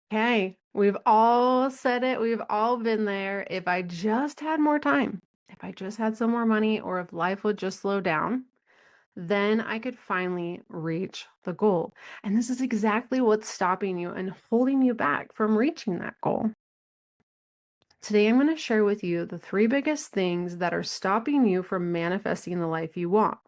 Okay, we've all said it, we've all been there. If I just had more time, if I just had some more money, or if life would just slow down, then I could finally reach the goal. And this is exactly what's stopping you and holding you back from reaching that goal. Today, I'm going to share with you the three biggest things that are stopping you from manifesting the life you want.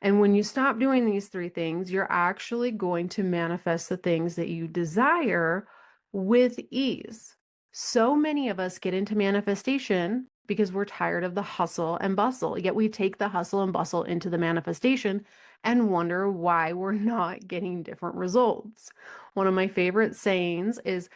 And when you stop doing these three things, you're actually going to manifest the things that you desire with ease. So many of us get into manifestation because we're tired of the hustle and bustle, yet we take the hustle and bustle into the manifestation and wonder why we're not getting different results. One of my favorite sayings is,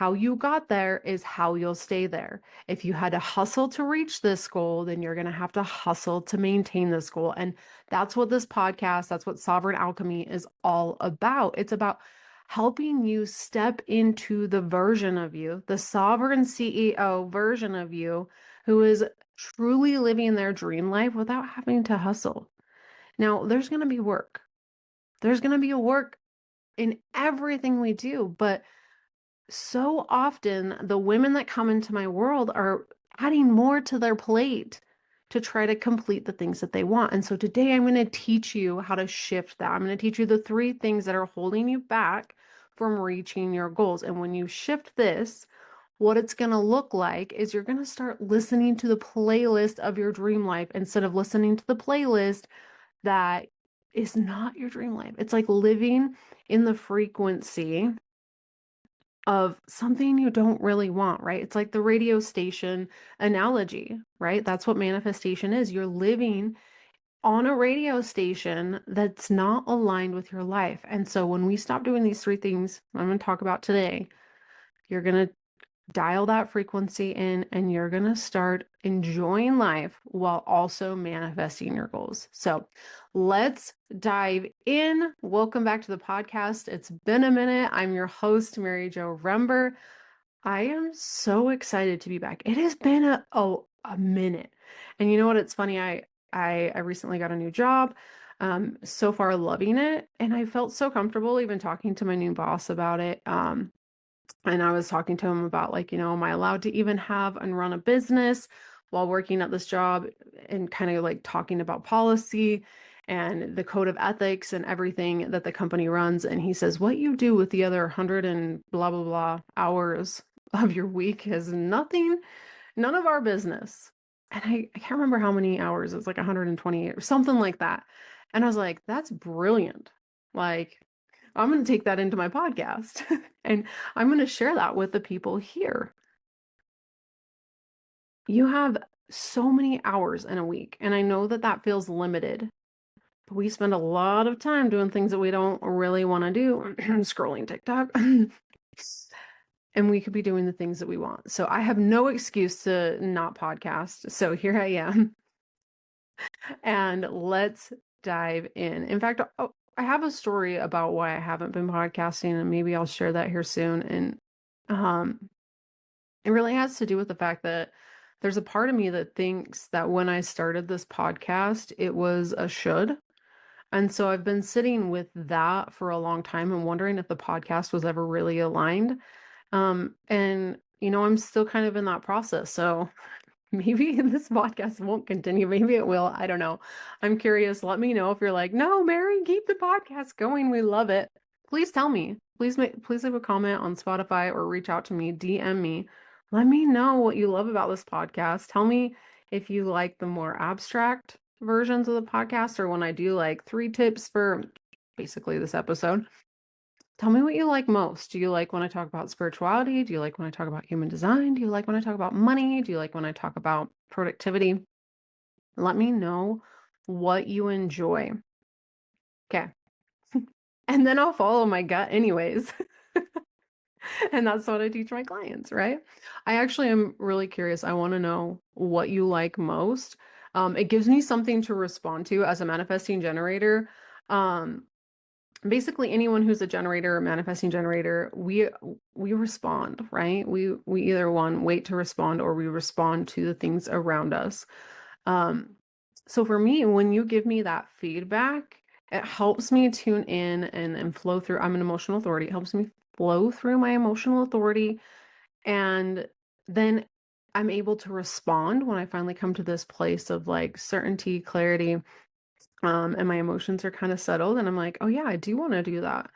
how you got there is how you'll stay there. If you had to hustle to reach this goal, then you're going to have to hustle to maintain this goal. And that's what this podcast, that's what Sovereign Alchemy is all about. It's about helping you step into the version of you, the sovereign CEO version of you, who is truly living their dream life without having to hustle. Now, there's going to be work. There's going to be a work in everything we do, but so often the women that come into my world are adding more to their plate to try to complete the things that they want. And so today I'm going to teach you how to shift that. I'm going to teach you the three things that are holding you back from reaching your goals. And when you shift this, what it's going to look like is you're going to start listening to the playlist of your dream life instead of listening to the playlist that is not your dream life. It's like living in the frequency of something you don't really want, right? It's like the radio station analogy, right? That's what manifestation is. You're living on a radio station that's not aligned with your life. And so when we stop doing these three things I'm going to talk about today, you're going to dial that frequency in and you're going to start enjoying life while also manifesting your goals. So let's dive in. Welcome back to the podcast. It's been a minute. I'm your host, Mary Jo Rember. I am so excited to be back. It has been a minute. And you know what? It's funny. I recently got a new job. So far loving it. And I felt so comfortable even talking to my new boss about it. And I was talking to him about, like, am I allowed to even have and run a business while working at this job, and kind of like talking about policy and the code of ethics and everything that the company runs. And he says, what you do with the other 100 and blah, blah, blah hours of your week is none of our business. And I can't remember how many hours. It's like 128 or something like that. And I was like, that's brilliant. Like, I'm going to take that into my podcast and I'm going to share that with the people here. You have so many hours in a week, and I know that that feels limited, but we spend a lot of time doing things that we don't really want to do, scrolling TikTok. And we could be doing the things that we want. So I have no excuse to not podcast. So here I am. And let's dive in. In fact, I have a story about why I haven't been podcasting, and maybe I'll share that here soon. And um, it really has to do with the fact that there's a part of me that thinks that when I started this podcast, it was a should. And so I've been sitting with that for a long time and wondering if the podcast was ever really aligned. And I'm still kind of in that process. So maybe this podcast won't continue. Maybe it will. I don't know. I'm curious. Let me know if you're like, no, Mary, keep the podcast going. We love it. Please tell me. Please leave a comment on Spotify or reach out to me, DM me. Let me know what you love about this podcast. Tell me if you like the more abstract versions of the podcast, or when I do like 3 tips for basically this episode. Tell me what you like most. Do you like when I talk about spirituality? Do you like when I talk about human design? Do you like when I talk about money? Do you like when I talk about productivity? Let me know what you enjoy. Okay. And then I'll follow my gut anyways. And that's what I teach my clients, right? I actually am really curious. I want to know what you like most. It gives me something to respond to as a manifesting generator. Um, Basically anyone who's a generator or manifesting generator, we respond, right? We either wait to respond, or we respond to the things around us. um so for me, when you give me that feedback, it helps me tune in and flow through. I'm an emotional authority. It helps me flow through my emotional authority. And then I'm able to respond when I finally come to this place of like certainty, clarity, and my emotions are kind of settled, and I'm like, oh yeah, I do want to do that,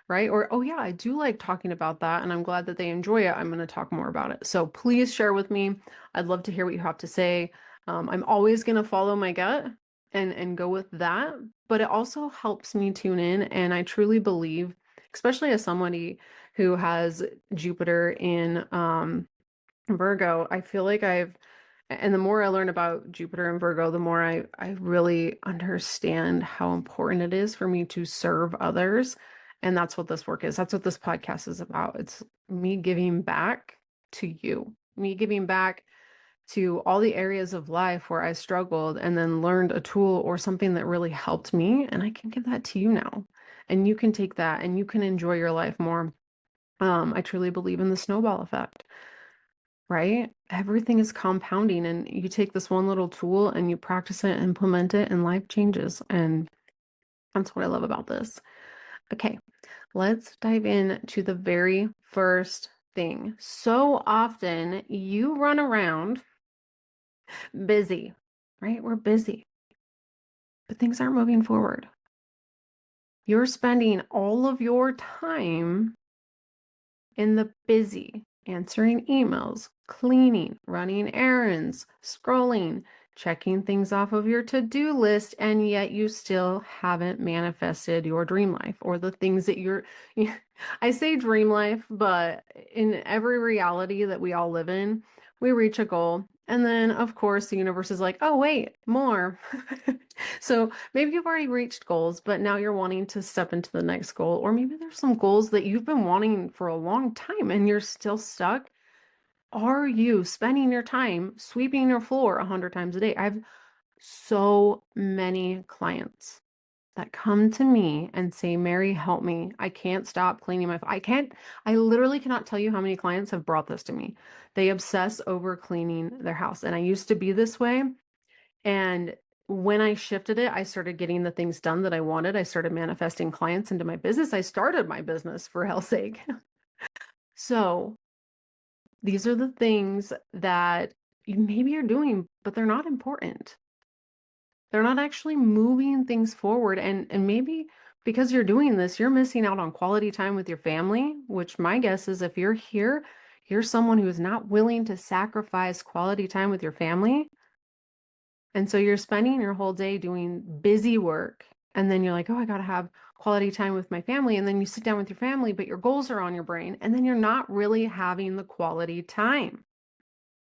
right? Or oh yeah, I do like talking about that, and I'm glad that they enjoy it. I'm going to talk more about it. So please share with me. I'd love to hear what you have to say. I'm always going to follow my gut and go with that, but it also helps me tune in, and I truly believe, especially as somebody who has Jupiter in Virgo, I feel like and the more I learn about Jupiter and Virgo, the more I really understand how important it is for me to serve others. And that's what this work is. That's what this podcast is about. It's me giving back to you, me giving back to all the areas of life where I struggled and then learned a tool or something that really helped me. And I can give that to you now. And you can take that and you can enjoy your life more. I truly believe in the snowball effect, right? Everything is compounding, and you take this one little tool and you practice it, implement it, and life changes. And that's what I love about this. Okay, let's dive in to the very first thing. So often you run around busy, right? We're busy, but things aren't moving forward. You're spending all of your time in the busy, answering emails, cleaning, running errands, scrolling, checking things off of your to-do list, and yet you still haven't manifested your dream life or the things that I say dream life, but in every reality that we all live in, we reach a goal. And then, of course, the universe is like, oh, wait, more. So maybe you've already reached goals, but now you're wanting to step into the next goal. Or maybe there's some goals that you've been wanting for a long time and you're still stuck. Are you spending your time sweeping your floor 100 times a day? I have so many clients that come to me and say, Mary, help me. I can't stop cleaning I literally cannot tell you how many clients have brought this to me. They obsess over cleaning their house. And I used to be this way. And when I shifted it, I started getting the things done that I wanted. I started manifesting clients into my business. I started my business, for hell's sake. So these are the things that maybe you're doing, but they're not important. They're not actually moving things forward. And maybe because you're doing this, you're missing out on quality time with your family, which my guess is if you're here, you're someone who is not willing to sacrifice quality time with your family. And so you're spending your whole day doing busy work. And then you're like, oh, I got to have quality time with my family. And then you sit down with your family, but your goals are on your brain. And then you're not really having the quality time.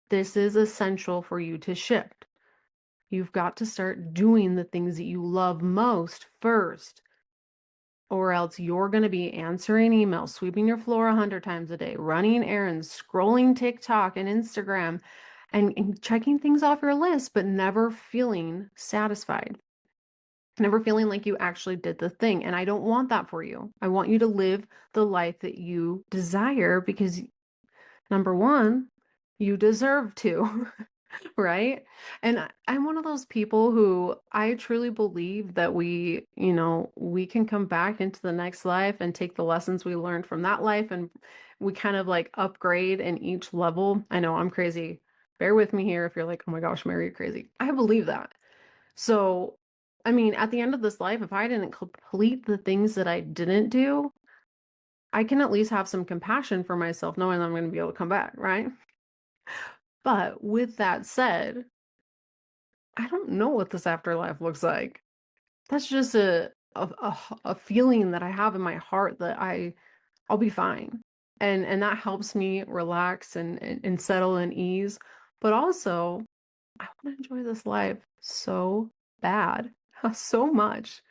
This is essential for you to shift. You've got to start doing the things that you love most first, or else you're going to be answering emails, sweeping your floor 100 times a day, running errands, scrolling TikTok and Instagram, and checking things off your list, but never feeling satisfied, never feeling like you actually did the thing. And I don't want that for you. I want you to live the life that you desire because, number one, you deserve to. Right? And I'm one of those people who I truly believe that we can come back into the next life and take the lessons we learned from that life and we kind of like upgrade in each level. I know I'm crazy. Bear with me here if you're like, oh my gosh, Mary, you're crazy. I believe that. So, I mean, at the end of this life, if I didn't complete the things that I didn't do, I can at least have some compassion for myself knowing that I'm going to be able to come back, right? But with that said, I don't know what this afterlife looks like. That's just a feeling that I have in my heart that I'll be fine. And that helps me relax and settle and ease. But also, I want to enjoy this life so bad, so much.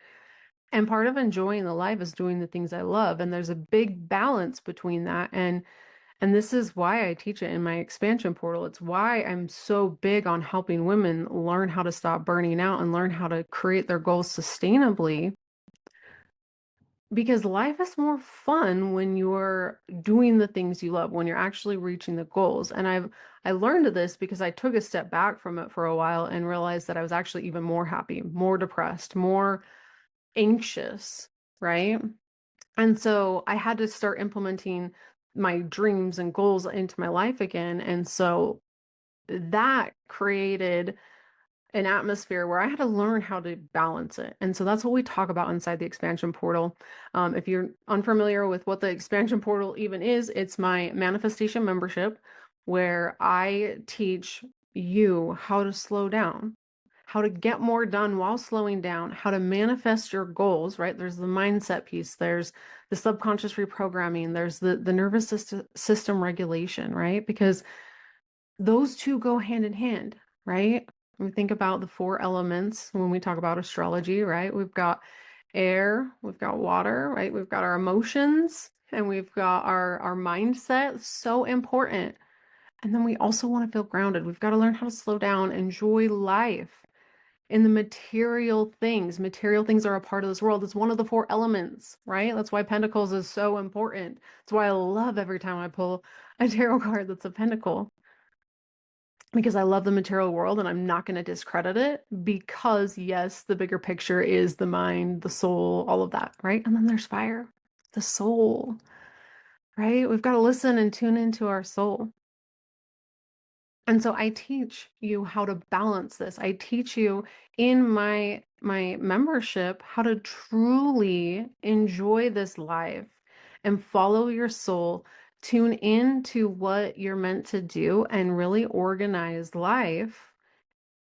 And part of enjoying the life is doing the things I love. And there's a big balance between that. And this is why I teach it in my expansion portal. It's why I'm so big on helping women learn how to stop burning out and learn how to create their goals sustainably. Because life is more fun when you're doing the things you love, when you're actually reaching the goals. And I learned this because I took a step back from it for a while and realized that I was actually even more happy, more depressed, more anxious, right? And so I had to start implementing my dreams and goals into my life again. And so that created an atmosphere where I had to learn how to balance it. And so that's what we talk about inside the expansion portal. If you're unfamiliar with what the expansion portal even is, it's my manifestation membership where I teach you how to slow down, how to get more done while slowing down, how to manifest your goals, right? There's the mindset piece, there's the subconscious reprogramming, there's the nervous system regulation, right? Because those two go hand in hand, right? When we think about the four elements when we talk about astrology, right? We've got air, we've got water, right? We've got our emotions, and we've got our mindset. So important. And then we also want to feel grounded. We've got to learn how to slow down, enjoy life in the material things. Material things are a part of this world. It's one of the four elements, right? That's why Pentacles is so important. That's why I love every time I pull a tarot card that's a pentacle, because I love the material world and I'm not going to discredit it, because yes, the bigger picture is the mind, the soul, all of that, right? And then there's fire, the soul, right? We've got to listen and tune into our soul. And so I teach you how to balance this. I teach you in my membership how to truly enjoy this life and follow your soul, tune into what you're meant to do, and really organize life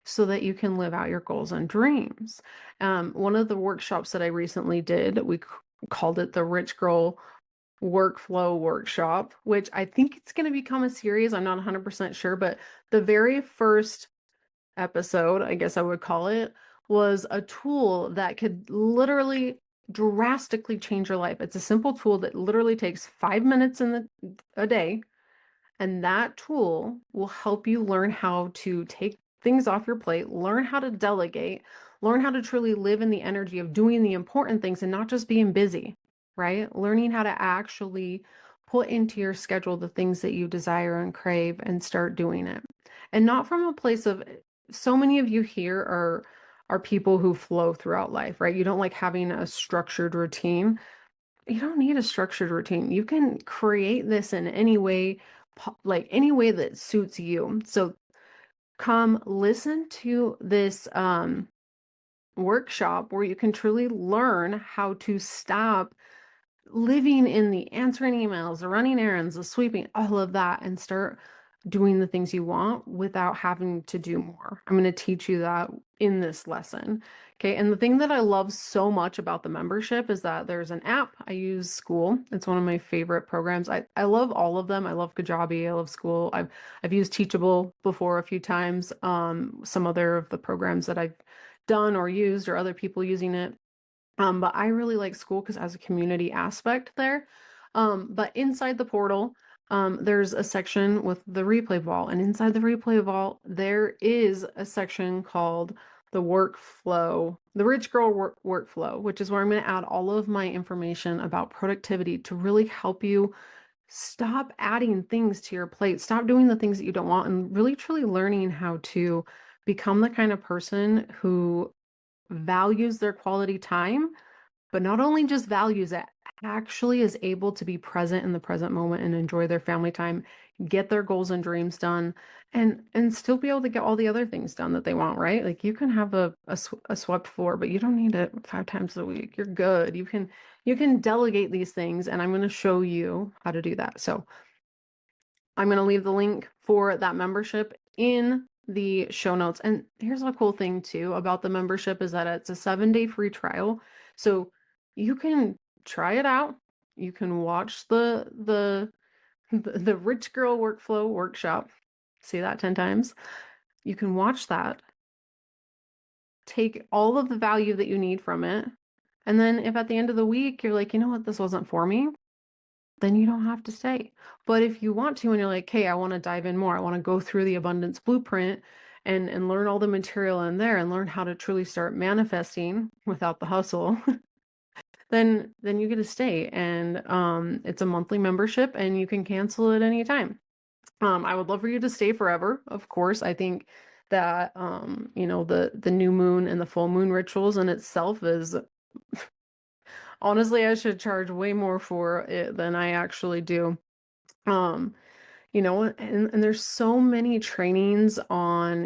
so that you can live out your goals and dreams. One of the workshops that I recently did, we called it the Rich Girl Workflow Workshop, which I think it's going to become a series. I'm not 100% sure, but the very first episode, I guess I would call it, was a tool that could literally drastically change your life. It's a simple tool that literally takes 5 minutes a day, and that tool will help you learn how to take things off your plate, learn how to delegate, learn how to truly live in the energy of doing the important things and not just being busy, right? Learning how to actually put into your schedule the things that you desire and crave and start doing it. And not from a place of, so many of you here are people who flow throughout life, right? You don't like having a structured routine. You don't need a structured routine. You can create this in any way, like any way that suits you. So come listen to this workshop where you can truly learn how to stop living in the answering emails, the running errands, the sweeping, all of that, and start doing the things you want without having to do more. I'm going to teach you that in this lesson. Okay. And the thing that I love so much about the membership is that there's an app. I use School. It's one of my favorite programs. I love all of them. I love Kajabi. I love School. I've used Teachable before a few times. Some other of the programs that I've done or used, or other people using it. But I really like School because it has a community aspect there. But inside the portal, there's a section with the replay vault, and inside the replay vault, there is a section called the workflow, the Rich Girl Workflow, which is where I'm going to add all of my information about productivity to really help you stop adding things to your plate, stop doing the things that you don't want, and really truly learning how to become the kind of person who values their quality time, but not only just values it, actually is able to be present in the present moment and enjoy their family time, get their goals and dreams done, and still be able to get all the other things done that they want, right? Like you can have a swept floor, but you don't need it 5 times a week. You're good. You can delegate these things, and I'm going to show you how to do that. So I'm going to leave the link for that membership in the show notes. And here's a cool thing too about the membership is that it's a 7-day free trial. So you can try it out. You can watch the Rich Girl Workflow Workshop. See that 10 times. You can watch that, take all of the value that you need from it. And then if at the end of the week you're like, you know what, this wasn't for me, then you don't have to stay. But if you want to and you're like, hey, I want to dive in more, I want to go through the abundance blueprint and learn all the material in there and learn how to truly start manifesting without the hustle, then you get to stay. And it's a monthly membership and you can cancel it anytime. I would love for you to stay forever, of course. I think that the new moon and the full moon rituals in itself is Honestly, I should charge way more for it than I actually do. Um, and there's so many trainings on,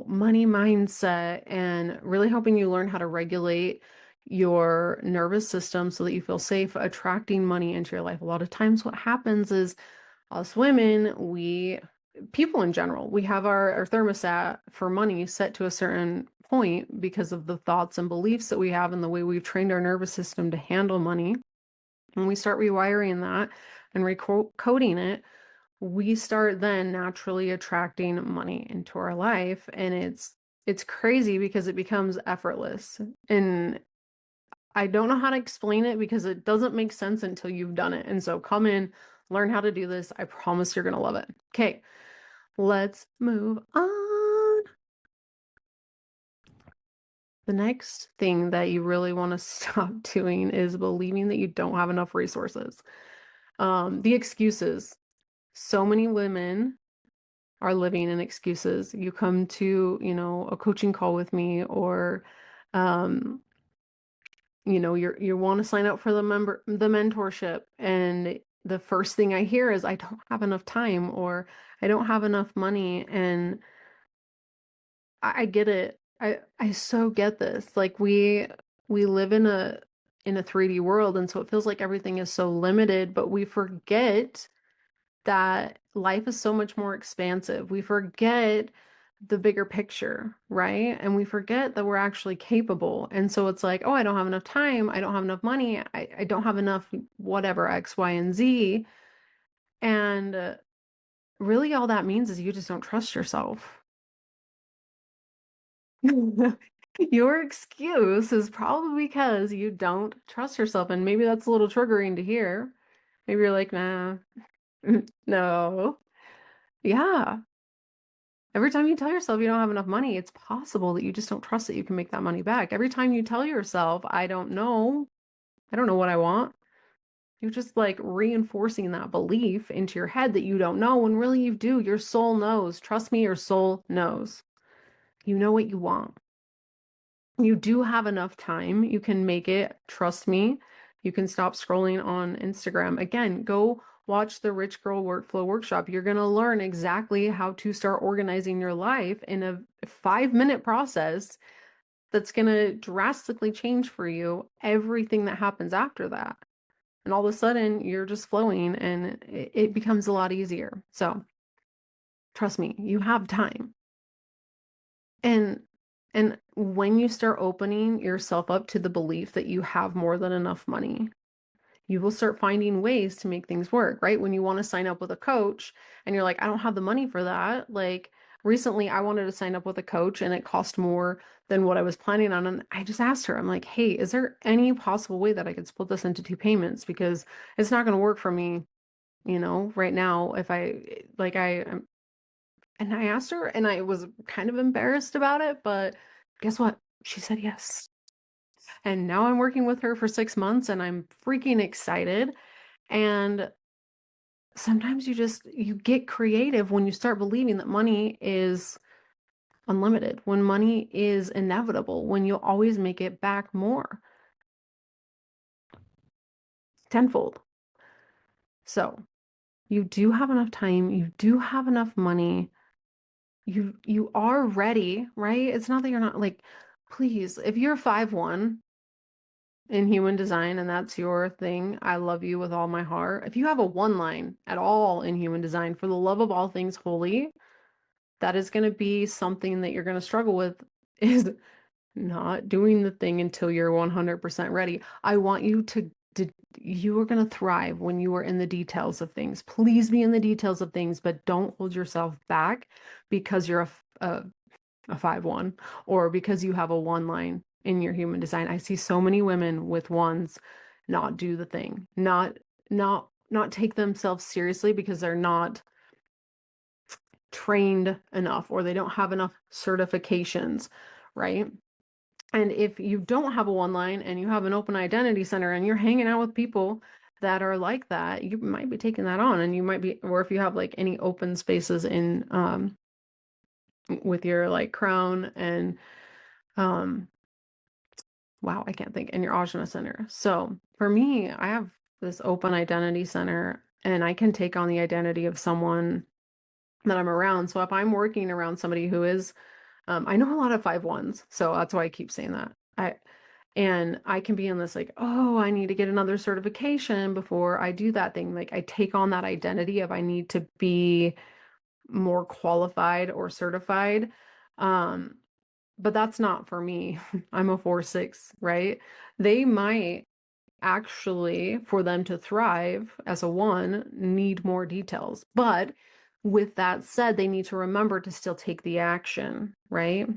money mindset and really helping you learn how to regulate your nervous system so that you feel safe attracting money into your life. A lot of times what happens is us women, people in general, we have our thermostat for money set to a certain point because of the thoughts and beliefs that we have and the way we've trained our nervous system to handle money. When we start rewiring that and recoding it, we start then naturally attracting money into our life. And it's crazy because it becomes effortless. And I don't know how to explain it because it doesn't make sense until you've done it. And so come in, learn how to do this. I promise you're gonna love it. Okay, let's move on. The next thing that you really want to stop doing is believing that you don't have enough resources. The excuses. So many women are living in excuses. You come to, a coaching call with me or um, you want to sign up for the mentorship and the first thing I hear is I don't have enough time or I don't have enough money and I get it. I so get this. Like we live in a 3D world and so it feels like everything is so limited, but we forget that life is so much more expansive. We forget the bigger picture, right? And we forget that we're actually capable. And so it's like, oh, I don't have enough time. I don't have enough money. I don't have enough whatever, X, Y, and Z. And really, all that means is you just don't trust yourself. Your excuse is probably because you don't trust yourself. And maybe that's a little triggering to hear. Maybe you're like, nah, no. Yeah. Every time you tell yourself you don't have enough money, it's possible that you just don't trust that you can make that money back. Every time you tell yourself, I don't know what I want, you're just like reinforcing that belief into your head that you don't know when really you do. Your soul knows. Trust me, your soul knows. You know what you want. You do have enough time. You can make it. Trust me. You can stop scrolling on Instagram. Again, go watch the Rich Girl Workflow Workshop. You're going to learn exactly how to start organizing your life in a 5-minute process that's going to drastically change for you everything that happens after that. And all of a sudden, you're just flowing and it becomes a lot easier. So, trust me, you have time. And and when you start opening yourself up to the belief that you have more than enough money, you will start finding ways to make things work, right? When you want to sign up with a coach and you're like, I don't have the money for that. Like recently I wanted to sign up with a coach and it cost more than what I was planning on. And I just asked her, I'm like, hey, is there any possible way that I could split this into 2 payments? Because it's not going to work for me, right now if and I asked her and I was kind of embarrassed about it, but guess what? She said yes. And now I'm working with her for 6 months and I'm freaking excited. And sometimes you get creative when you start believing that money is unlimited, when money is inevitable, when you'll always make it back more tenfold. So you do have enough time, you do have enough money, you are ready, right? It's not that you're not like, please, if you're 5'1" in human design and that's your thing, I love you with all my heart. If you have a one line at all in human design, for the love of all things holy, that is going to be something that you're going to struggle with is not doing the thing until you're 100% ready. I want you to you are going to thrive when you are in the details of things. Please be in the details of things, but don't hold yourself back because you're a 5'1" or because you have a one line in your human design. I see so many women with ones not do the thing, not take themselves seriously because they're not trained enough or they don't have enough certifications, right? And if you don't have a one line and you have an open identity center and you're hanging out with people that are like that, you might be taking that on and you might be, or if you have like any open spaces in with your like crown and um wow, I can't think, and your Ajna center. So for me, I have this open identity center, and I can take on the identity of someone that I'm around. So if I'm working around somebody who is, I know a lot of 5/1s, so that's why I keep saying that. And I can be in this like, oh, I need to get another certification before I do that thing. Like I take on that identity of I need to be more qualified or certified. Um, but that's not for me. I'm a 4/6, right? They might actually, for them to thrive as a 1, need more details. But with that said, they need to remember to still take the action, right?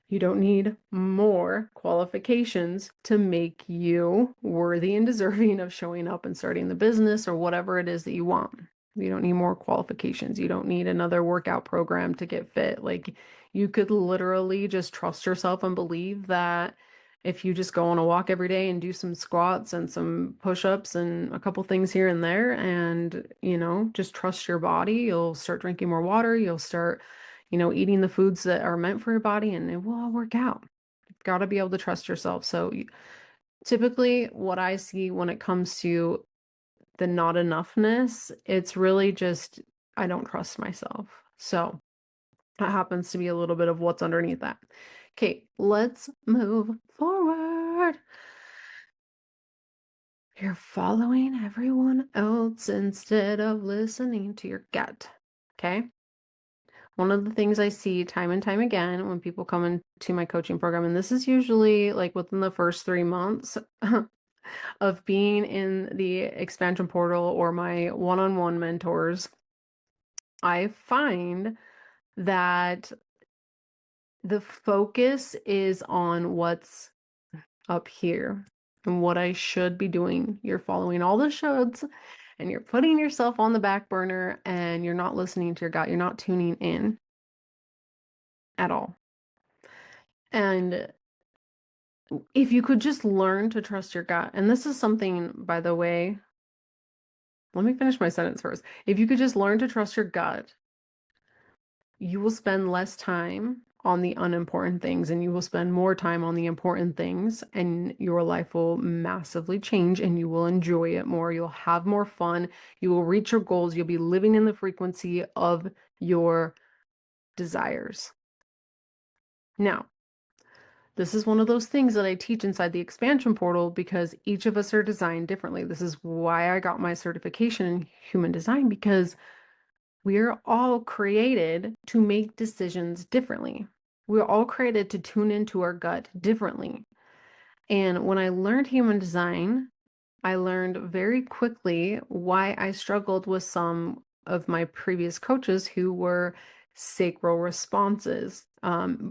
You don't need more qualifications to make you worthy and deserving of showing up and starting the business or whatever it is that you want. You don't need more qualifications. You don't need another workout program to get fit. Like you could literally just trust yourself and believe that if you just go on a walk every day and do some squats and some push-ups and a couple things here and there and, just trust your body, you'll start drinking more water, you'll start eating the foods that are meant for your body and it will all work out. You've got to be able to trust yourself. So typically what I see when it comes to the not enoughness, it's really just, I don't trust myself. So that happens to be a little bit of what's underneath that. Okay, let's move forward. You're following everyone else instead of listening to your gut. Okay? One of the things I see time and time again when people come into my coaching program, and this is usually like within the first 3 months of being in the expansion portal or my one-on-one mentors, I find that the focus is on what's up here and what I should be doing. You're following all the shoulds and you're putting yourself on the back burner and you're not listening to your gut. You're not tuning in at all. And if you could just learn to trust your gut, and this is something, by the way, let me finish my sentence first. If you could just learn to trust your gut, you will spend less time on the unimportant things and you will spend more time on the important things, and your life will massively change and you will enjoy it more. You'll have more fun. You will reach your goals. You'll be living in the frequency of your desires. Now, this is one of those things that I teach inside the expansion portal because each of us are designed differently. This is why I got my certification in human design, because we're all created to make decisions differently. We're all created to tune into our gut differently. And when I learned human design, I learned very quickly why I struggled with some of my previous coaches who were sacral responses.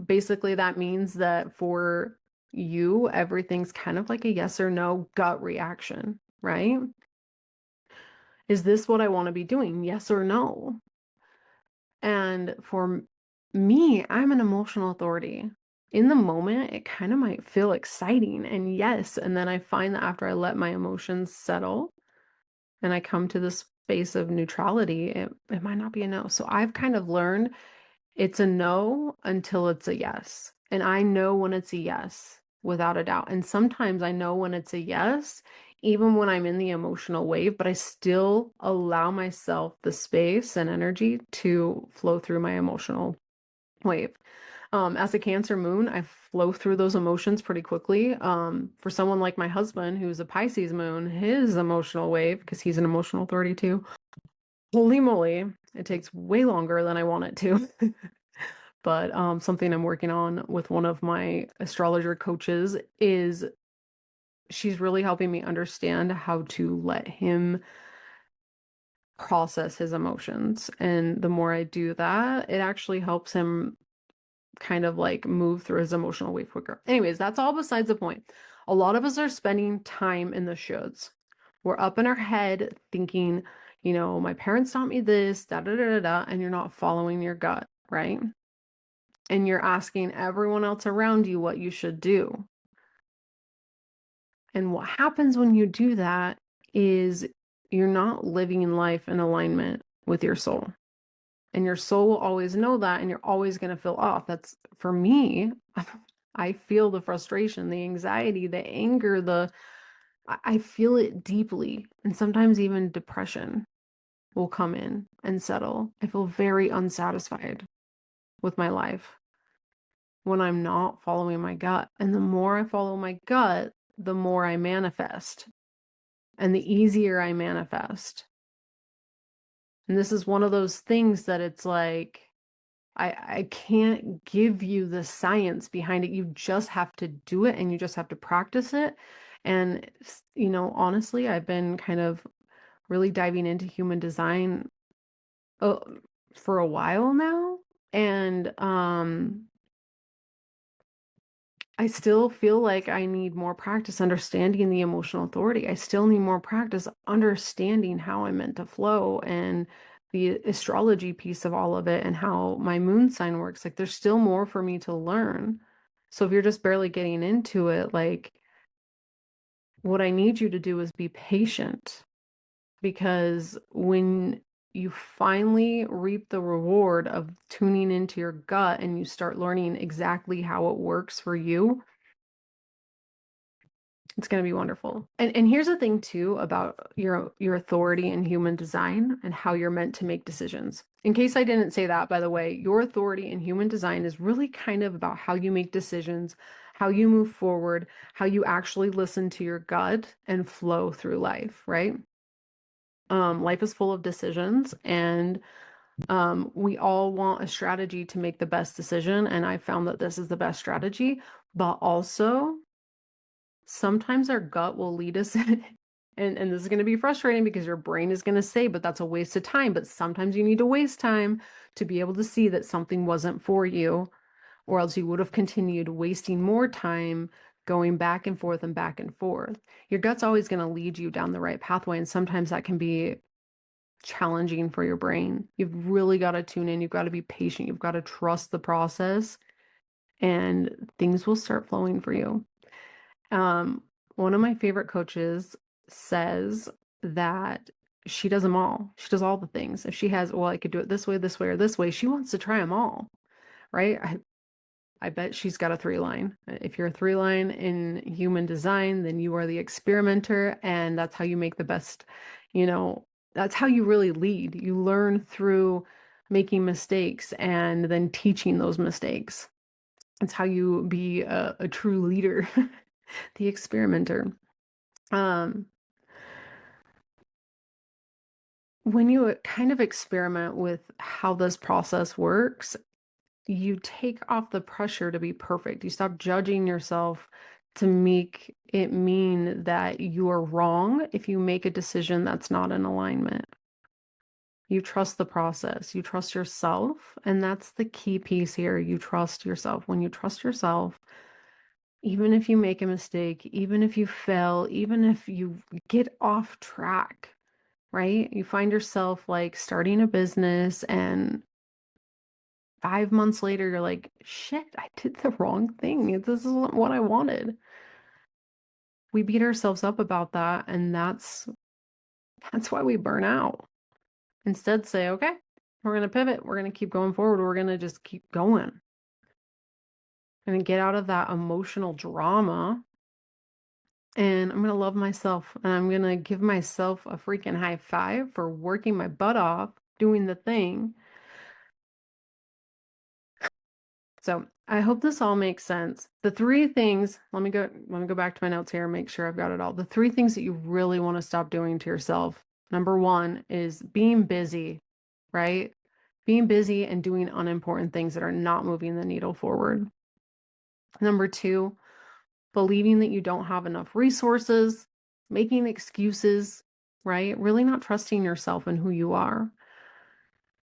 Basically, that means that for you, everything's kind of like a yes or no gut reaction, right? Is this what I want to be doing? Yes or no? And for me, I'm an emotional authority. In the moment, it kind of might feel exciting and yes. And then I find that after I let my emotions settle, and I come to this space of neutrality, it might not be a no. So I've kind of learned it's a no until it's a yes. And I know when it's a yes, without a doubt. And sometimes I know when it's a yes, even when I'm in the emotional wave, but I still allow myself the space and energy to flow through my emotional wave. As a Cancer moon, I flow through those emotions pretty quickly. For someone like my husband, who's a Pisces moon, his emotional wave, because he's an emotional 32, holy moly, it takes way longer than I want it to. But something I'm working on with one of my astrologer coaches is she's really helping me understand how to let him process his emotions. And the more I do that, it actually helps him kind of like move through his emotional wave quicker. Anyways, that's all besides the point. A lot of us are spending time in the shoulds. We're up in our head thinking, my parents taught me this, da da da da da, and you're not following your gut, right? And you're asking everyone else around you what you should do. And what happens when you do that is you're not living life in alignment with your soul. And your soul will always know that, and you're always going to feel off. That's for me. I feel the frustration, the anxiety, the anger, I feel it deeply. And sometimes even depression will come in and settle. I feel very unsatisfied with my life when I'm not following my gut. And the more I follow my gut, the more I manifest and the easier I manifest. And this is one of those things that it's like, I can't give you the science behind it. You just have to do it and you just have to practice it. And, honestly, I've been kind of really diving into human design uh, for a while now. And I still feel like I need more practice understanding the emotional authority. I still need more practice understanding how I'm meant to flow and the astrology piece of all of it and how my moon sign works. Like there's still more for me to learn. So if you're just barely getting into it, like what I need you to do is be patient because when you finally reap the reward of tuning into your gut and you start learning exactly how it works for you, it's going to be wonderful. And here's the thing too about your authority in human design and how you're meant to make decisions. In case I didn't say that, by the way, your authority in human design is really kind of about how you make decisions, how you move forward, how you actually listen to your gut and flow through life, right? Life is full of decisions and we all want a strategy to make the best decision. And I found that this is the best strategy, but also sometimes our gut will lead us and this is going to be frustrating because your brain is going to say, but that's a waste of time. But sometimes you need to waste time to be able to see that something wasn't for you, or else you would have continued wasting more time going back and forth and back and forth. Your gut's always going to lead you down the right pathway, and sometimes that can be challenging for your brain. You've really got to tune in. You've got to be patient. You've got to trust the process, and things will start flowing for you. One of my favorite coaches says that she does them all. She does all the things. If she has, well, I could do it this way, or this way, she wants to try them all, right? I bet she's got a 3-line. If you're a 3-line in human design, then you are the experimenter, and that's how you make the best, that's how you really lead. You learn through making mistakes and then teaching those mistakes. It's how you be a true leader, the experimenter. Um, when you kind of experiment with how this process works, you take off the pressure to be perfect. You stop judging yourself to make it mean that you are wrong if you make a decision that's not in alignment. You trust the process, you trust yourself, and that's the key piece here. You trust yourself. When you trust yourself, even if you make a mistake, even if you fail, even if you get off track, right? You find yourself like starting a business and 5 months later, you're like, shit, I did the wrong thing. This isn't what I wanted. We beat ourselves up about that, and that's why we burn out. Instead, say, okay, we're gonna pivot, we're gonna keep going forward, we're gonna just keep going. And get out of that emotional drama. And I'm gonna love myself and I'm gonna give myself a freaking high five for working my butt off, doing the thing. So I hope this all makes sense. The 3 things, let me go back to my notes here and make sure I've got it all. The 3 things that you really want to stop doing to yourself. Number 1 is being busy, right? Being busy and doing unimportant things that are not moving the needle forward. Number 2, believing that you don't have enough resources, making excuses, right? Really not trusting yourself and who you are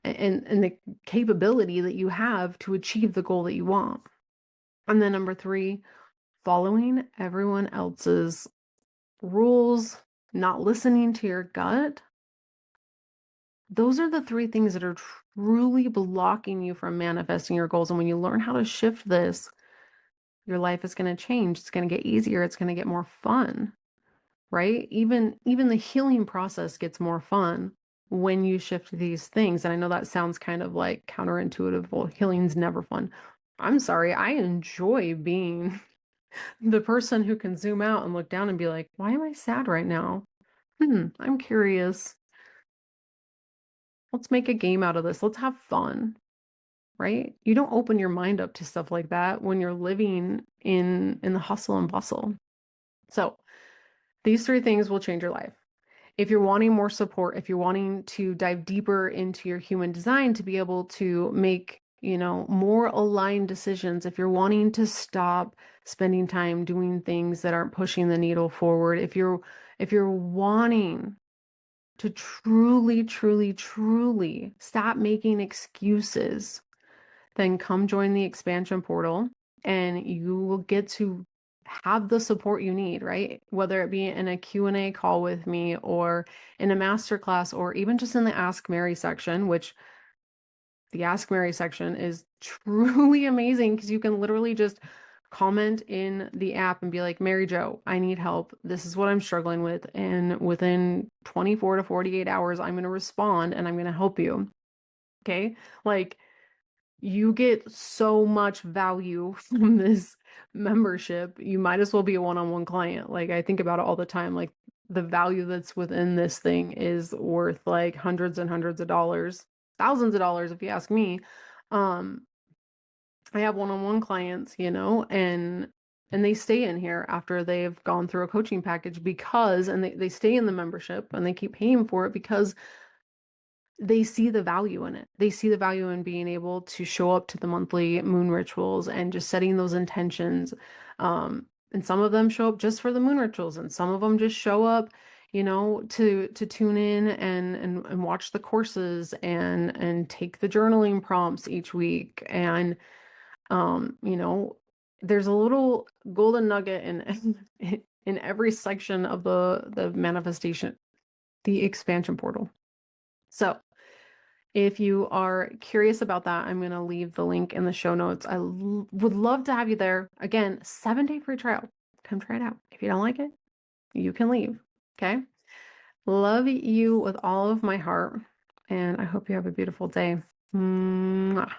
and the capability that you have to achieve the goal that you want. And then number 3, following everyone else's rules, not listening to your gut. Those are the 3 things that are truly blocking you from manifesting your goals. And when you learn how to shift this, your life is going to change. It's going to get easier. It's going to get more fun, right? Even the healing process gets more fun when you shift these things. And I know that sounds kind of like counterintuitive. Well, healing's never fun. I'm sorry, I enjoy being the person who can zoom out and look down and be like, why am I sad right now? I'm curious. Let's make a game out of this. Let's have fun, right? You don't open your mind up to stuff like that when you're living in the hustle and bustle. So, these three things will change your life. If you're wanting more support, if you're wanting to dive deeper into your human design to be able to make, more aligned decisions, if you're wanting to stop spending time doing things that aren't pushing the needle forward, if you're wanting to truly, truly, truly stop making excuses, then come join the expansion portal and you will get to have the support you need, right? Whether it be in a Q&A call with me or in a masterclass or even just in the Ask Mary section, which the Ask Mary section is truly amazing because you can literally just comment in the app and be like, Mary Jo, I need help. This is what I'm struggling with. And within 24 to 48 hours, I'm going to respond and I'm going to help you. Okay. Like, you get so much value from this membership. You might as well be a one-on-one client. Like, I think about it all the time. Like, the value that's within this thing is worth like hundreds and hundreds of dollars, thousands of dollars if you ask me. Um, I have one-on-one clients, and they stay in here after they've gone through a coaching package because, and they stay in the membership and they keep paying for it because they see the value in it. They see the value in being able to show up to the monthly moon rituals and just setting those intentions. And some of them show up just for the moon rituals, and some of them just show up, to tune in and watch the courses and take the journaling prompts each week. And there's a little golden nugget in every section of the manifestation, the expansion portal. So if you are curious about that, I'm going to leave the link in the show notes. I would love to have you there. Again, 7-day free trial. Come try it out. If you don't like it, you can leave. Okay. Love you with all of my heart. And I hope you have a beautiful day. Mwah.